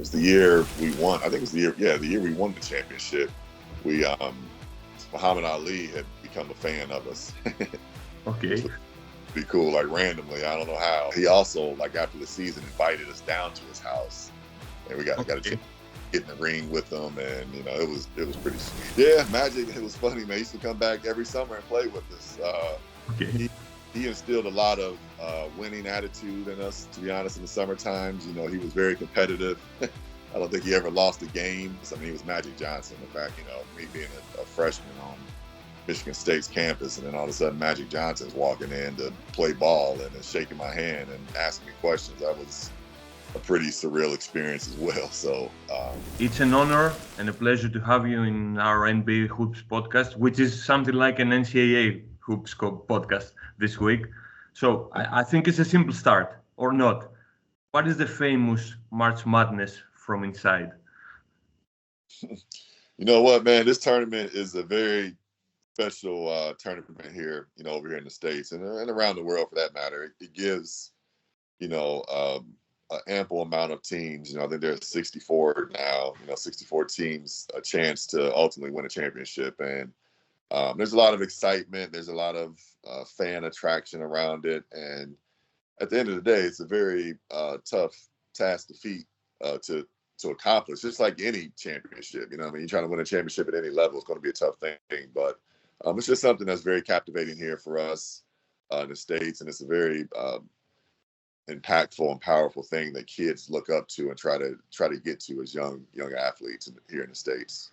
was the year we won. I think it was the year we won the championship. We Mοχάμεντ Αλί had become a fan of us. Okay. Be cool, like randomly. I don't know how. He also, like after the season, invited us down to his house, and we got a chance to get in the ring with him, and you know, it was pretty sweet. Yeah, Magic. It was funny, man. He used to come back every summer and play with us. He instilled a lot of winning attitude in us. To be honest, in the summer times, you know, he was very competitive. I don't think he ever lost a game. I mean, he was Mátζikk Dzonson. In fact, you know, me being a freshman on Mίσিγκαν State's campus, and then all of a sudden Mátζikk Dzonson's walking in to play ball and is shaking my hand and asking me questions. That was a pretty surreal experience as well. So it's an honor and a pleasure to have you in our NBA Hoops podcast, which is something like an NCAA Hoops podcast this week. So I think it's a simple start, or not. What is the famous March Madness from inside? You know what, man? This tournament is a very special tournament here, you know, over here in the States and around the world for that matter. It gives, you know, an ample amount of teams. You know, I think there's 64 now, you know, 64 teams, a chance to ultimately win a championship. And there's a lot of excitement. There's a lot of fan attraction around it. And at the end of the day, it's a very tough task to feat to accomplish, just like any championship. You know, I mean, you're trying to win a championship at any level, it's going to be a tough thing. But it's just something that's very captivating here for us in the States, and it's a very impactful and powerful thing that kids look up to and try to get to as young athletes here in the States.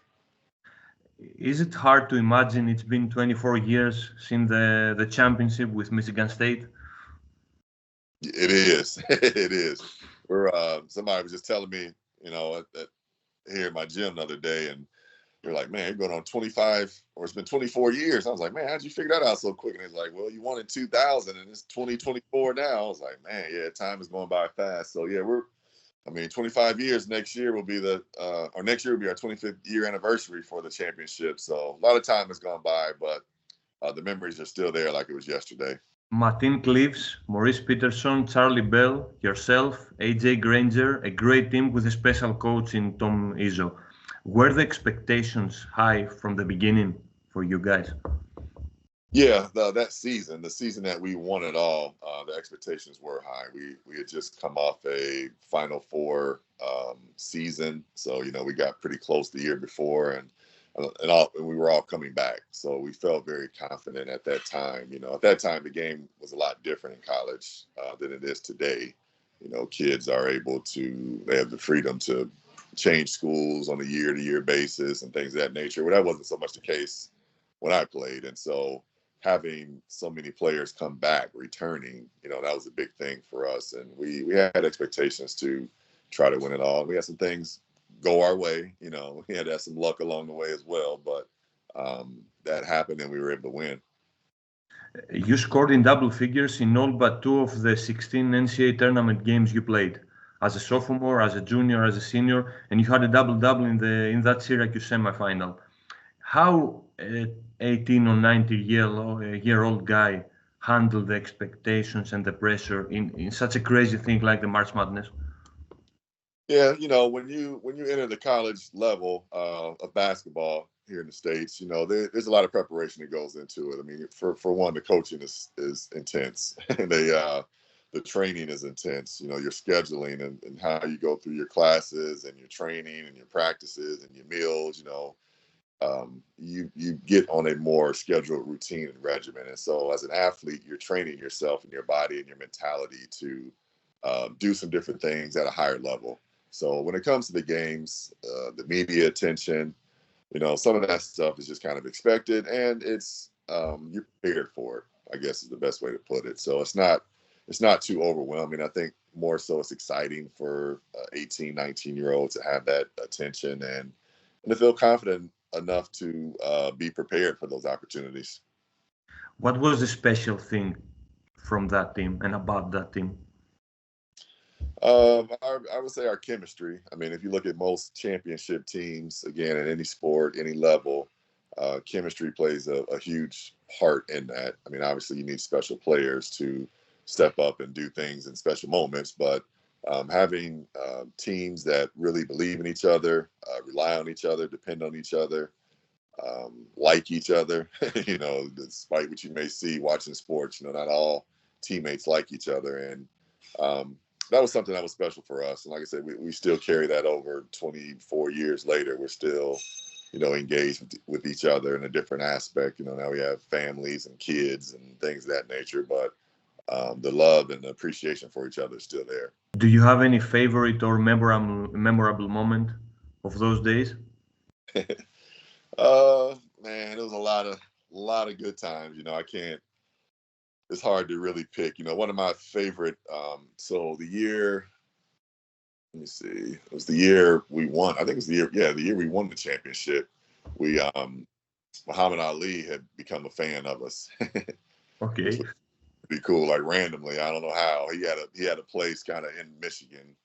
Is it hard to imagine it's been 24 years since the championship with Mίσιγκαν Στέιτ? It is. It is. Somebody was just telling me, you know, here at my gym the other day, and they're like, man, you're going on 25, or it's been 24 years. I was like, man, how'd you figure that out so quick? And he's like, well, you won in 2000 and it's 2024 now. I was like, man, yeah, time is going by fast. So yeah, 25 years next year will be next year will be our 25th year anniversary for the championship. So a lot of time has gone by, but the memories are still there like it was yesterday. Martin Cliffs, Maurice Peterson, Charlie Bell, yourself, AJ Granger, a great team with a special coach in Tom Izzo. Were the expectations high from the beginning for you guys? Yeah, that season, the season that we won it all, the expectations were high. We had just come off a Final Four season, so you know we got pretty close the year before, and we were all coming back. So we felt very confident at that time. You know, at that time the game was a lot different in college than it is today. You know, kids are able to, they have the freedom to change schools on a year-to-year basis and things of that nature. Well, that wasn't so much the case when I played. And so having so many players come back, returning, you know, that was a big thing for us. And we had expectations to try to win it all. We had some things go our way. You know, we had to have some luck along the way as well. But that happened and we were able to win. You scored in double figures in all but 2 of the 16 NCAA tournament games you played. As a sophomore, as a junior, as a senior, and you had a double-double in that Syracuse semifinal. How an 18 or 19-year-old guy handled the expectations and the pressure in such a crazy thing like the March Madness? Yeah, you know, when you enter the college level of basketball here in the States, you know, there's a lot of preparation that goes into it. I mean, for one, the coaching is intense. The training is intense. You know, your scheduling and how you go through your classes and your training and your practices and your meals, you know, you get on a more scheduled routine and regimen. And so as an athlete, you're training yourself and your body and your mentality to do some different things at a higher level. So when it comes to the games, the media attention, you know, some of that stuff is just kind of expected, and it's you're prepared for it, I guess is the best way to put it. So it's not too overwhelming. I think more so it's exciting for 18, 19-year-olds to have that attention and to feel confident enough to be prepared for those opportunities. What was the special thing from that team and about that team? I would say our chemistry. I mean, if you look at most championship teams, again, at any sport, any level, chemistry plays a huge part in that. I mean, obviously you need special players to step up and do things in special moments, but having teams that really believe in each other, rely on each other, depend on each other, like each other. Despite what you may see watching sports, not all teammates like each other. And that was something that was special for us. And like I said, we still carry that over 24 years later. We're still, engaged with each other in a different aspect. Now we have families and kids and things of that nature, but the love and the appreciation for each other is still there. Do you have any favorite or memorable moment of those days? Man, it was a lot of good times. It's hard to really pick. One of my favorite, so the year, let me see, it was the year we won. I think it was the year we won the championship. Mοχάμεντ Alí had become a fan of us. Okay. Pretty cool, like randomly. I don't know how. He had a place kind of in Michigan.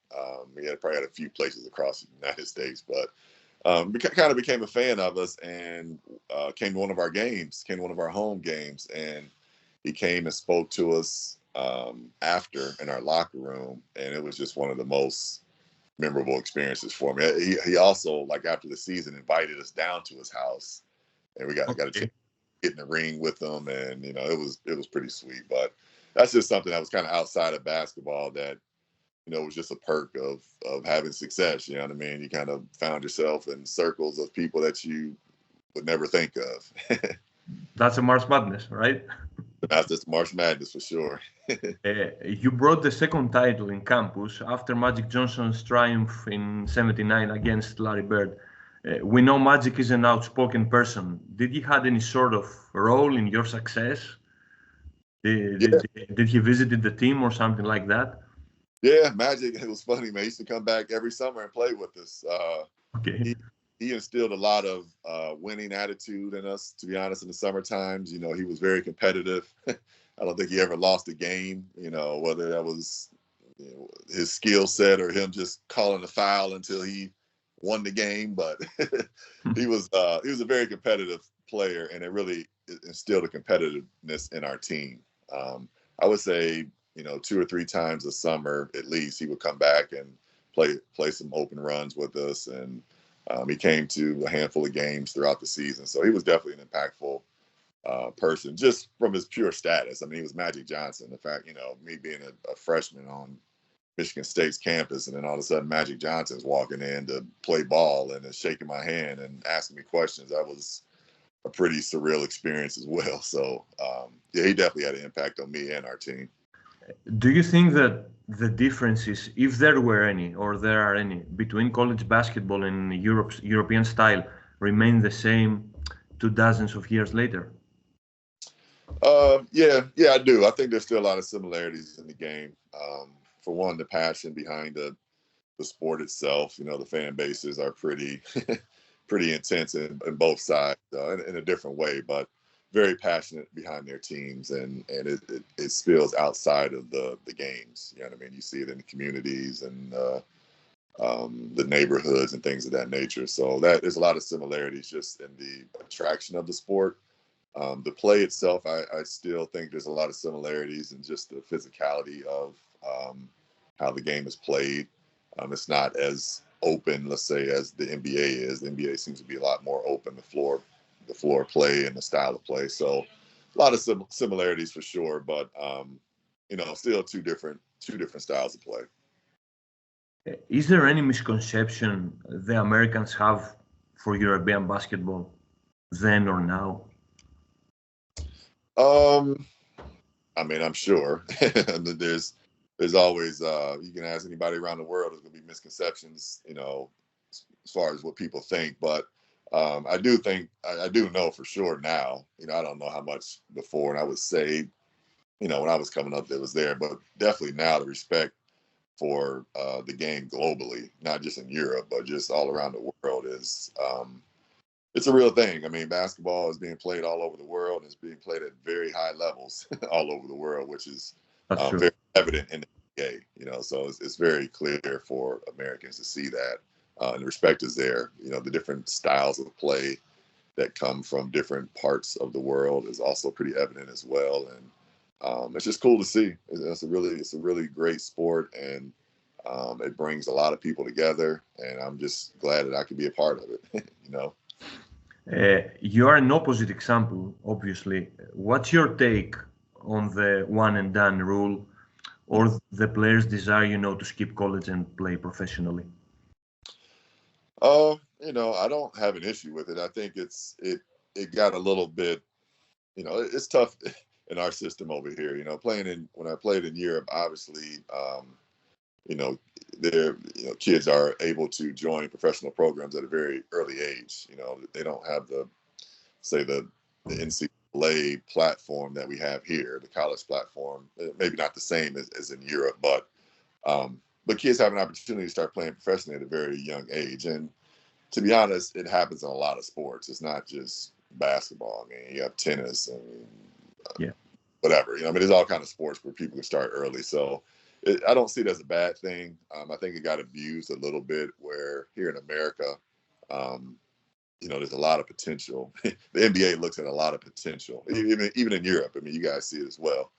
He probably had a few places across the United States, but kind of became a fan of us and came to one of our games, came to one of our home games, and he came and spoke to us after in our locker room, and it was just one of the most memorable experiences for me. He also, like after the season, invited us down to his house, and we got a chance to get in the ring with him, and it was pretty sweet. But that's just something that was kind of outside of basketball that was just a perk of having success. You know what I mean? You kind of found yourself in circles of people that you would never think of. That's a March Madness, right? That's just March Madness for sure. You brought the second title in campus after Mátζik Джόνσon's triumph in '79 against Larry Bird. We know Mátζikk is an outspoken person. Did he had any sort of role in your success? Did he visit the team or something like that? Yeah, Mátζikk, it was funny, man. He used to come back every summer and play with us. Okay. He instilled a lot of winning attitude in us, to be honest, in the summer times. He was very competitive. I don't think he ever lost a game, whether that was his skill set or him just calling a foul until he won the game. But he was a very competitive player, and it really instilled a competitiveness in our team. I would say, 2 or 3 times a summer, at least, he would come back and play some open runs with us. And he came to a handful of games throughout the season. So he was definitely an impactful person just from his pure status. I mean, he was Mátζikk Джонсон. The fact, me being a freshman on Mίσিγκαν State's campus, and then all of a sudden Mátζikk Johnson's walking in to play ball and is shaking my hand and asking me questions. That was a pretty surreal experience as well. So, he definitely had an impact on me and our team. Do you think that the differences, if there were any, or there are any, between college basketball and European style remain the same 2 dozens of years later? Yeah, I do. I think there's still a lot of similarities in the game. For one, the passion behind the sport itself. The fan bases are pretty pretty intense in both sides in a different way, but very passionate behind their teams, and it spills outside of the games. You know what I mean? You see it in the communities and the neighborhoods and things of that nature. So there's a lot of similarities just in the attraction of the sport. The play itself, I still think there's a lot of similarities in just the physicality of how the game is played. It's not as open, let's say, as the NBA is. The NBA seems to be a lot more open, the floor play and the style of play. So a lot of similarities for sure, but still two different styles of play. Is there any misconception the Americans have for European basketball then or now? I mean, I'm sure there's always you can ask anybody around the world, there's gonna be misconceptions, as far as what people think, but I do think I do know for sure now. I don't know how much before, and I would say, when I was coming up, it was there, but definitely now the respect for the game globally, not just in Europe, but just all around the world is it's a real thing. I mean, basketball is being played all over the world. And it's being played at very high levels all over the world, which is very evident in the NBA. So it's very clear for Americans to see that. And the respect is there. The different styles of play that come from different parts of the world is also pretty evident as well. And it's just cool to see. It's a really great sport, and It brings a lot of people together, and I'm just glad that I could be a part of it. You are an opposite example, obviously. What's your take on the one and done rule, or the players' desire, to skip college and play professionally? I don't have an issue with it. I think it got a little bit, it's tough in our system over here. When I played in Europe, obviously, kids are able to join professional programs at a very early age. They don't have the NCAA platform that we have here, the college platform. Maybe not the same as in Europe, but kids have an opportunity to start playing professionally at a very young age. And to be honest, it happens in a lot of sports. It's not just basketball. I mean, you have tennis and whatever. There's all kinds of sports where people can start early. So I don't see it as a bad thing. I think it got abused a little bit where here in America, there's a lot of potential. The NBA looks at a lot of potential, even in Europe. I mean, you guys see it as well.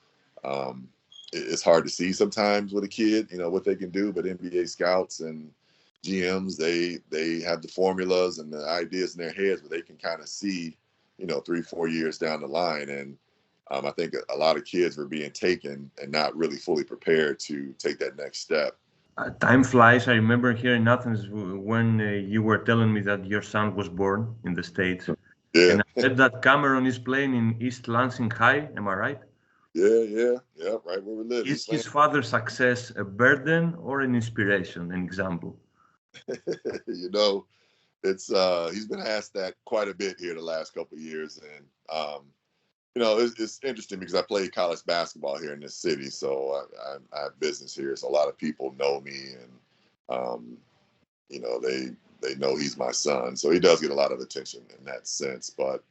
It's hard to see sometimes with a kid, what they can do, but NBA scouts and GMs, they have the formulas and the ideas in their heads where they can kind of see, 3-4 years down the line. And I think a lot of kids were being taken and not really fully prepared to take that next step. Time flies. I remember here in Athens when you were telling me that your son was born in the States. Yeah. And I read that Cameron is playing in East Lansing High. Am I right? Yeah, right where we live. Is his father's success a burden or an inspiration, an example? It's he's been asked that quite a bit here the last couple of years, and it's interesting because I played college basketball here in this city, so I have business here, so a lot of people know me, and they know he's my son, so he does get a lot of attention in that sense. But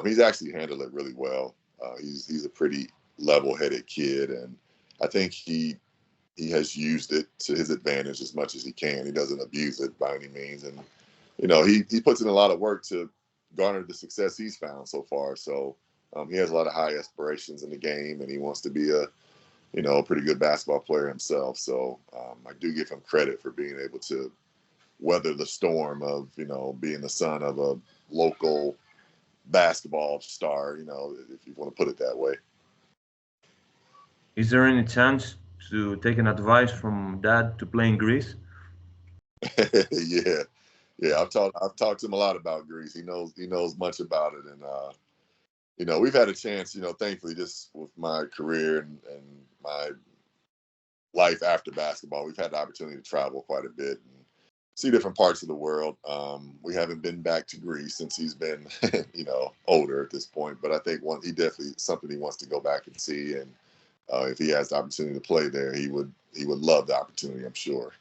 he's actually handled it really well. He's a pretty level-headed kid, and I think he has used it to his advantage as much as he can. He doesn't abuse it by any means, and he puts in a lot of work to garner the success he's found so far. So he has a lot of high aspirations in the game, and he wants to be a pretty good basketball player himself. So I do give him credit for being able to weather the storm of being the son of a local basketball star, if you want to put it that way. Is there any chance to take an advice from dad to play in Greece? Yeah. I've talked to him a lot about Greece. He knows much about it, and we've had a chance, thankfully, just with my career and my life after basketball, we've had the opportunity to travel quite a bit and see different parts of the world. We haven't been back to Greece since he's been, older at this point, but I think he definitely something he wants to go back and see, and if he has the opportunity to play there, he would love the opportunity, I'm sure.